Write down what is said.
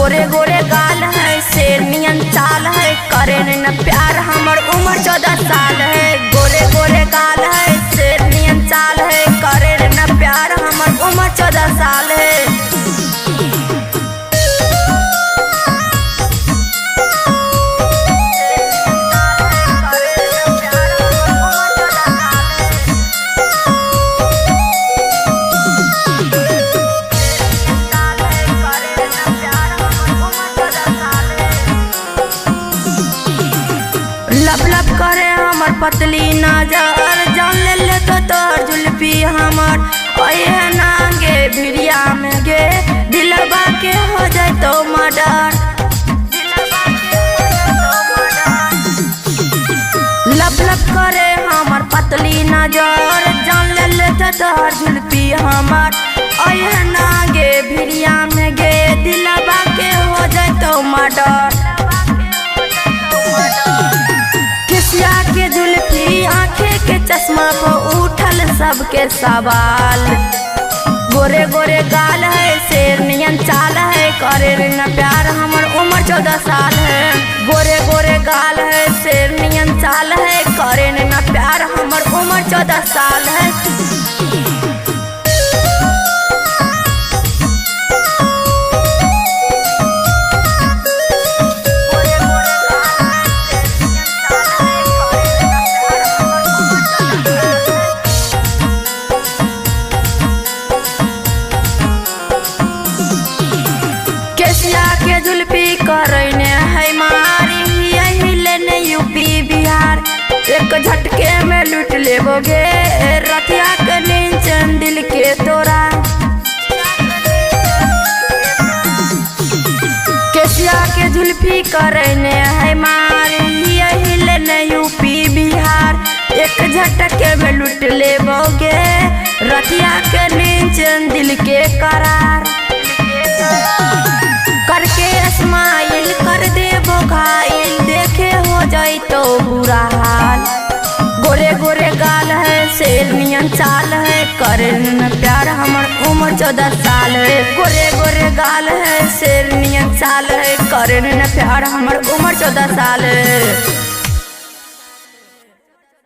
गोरे गोरे गाल है, शेर नियन चाल है, करे न प्यार हमर उम्र 14 साल है। गोरे गोरे गाल है, शेर नियन चाल है, करे न प्यार हमर उम्र 14 साल है। लब लब करे हमर पतली नजर, जान ले तो तोर जुल्फी हमर ओहे नागे भिड़िया में गे, दिलवा के हो जाए तो मर्डर। लब लब करे हमर पतली नजर, जान ले तो तोर जुल्फी हमर ओहे नागे भिड़िया में गे, दिलवा के हो जाए तो मर्डर। किसिया के जुल्फी आंखें के चश्मा पर उठल सबके सवाल। गोरे गोरे गाल है, शेर नियन चाल है, करे न प्यार हमर उम्र 14 साल है। गोरे गोरे गाल है, शेर नियन चाल है, करे न प्यार हमर उम्र 14 साल है। के जुल्फी करने है मारी, यही लेने यूपी बिहार, एक झटके में लूट लेबोगे रतिया के नीचन दिल के तोरा। केसिया के जुल्फी करने है मारी, यही लेने यूपी बिहार, एक झटके में लूट लेबोगे रतिया के नीचन दिल के करार। करके स्माइल कर देबो घायल, देखे हो जाए तो बुरा हाल। गोरे गोरे गाल है, शेर नियन चाल है, करे न प्यार हमर उम्र 14 साल है। गोरे गोरे गाल है, शेर नियन चाल है, करे न प्यार हमर उम्र 14 साल है।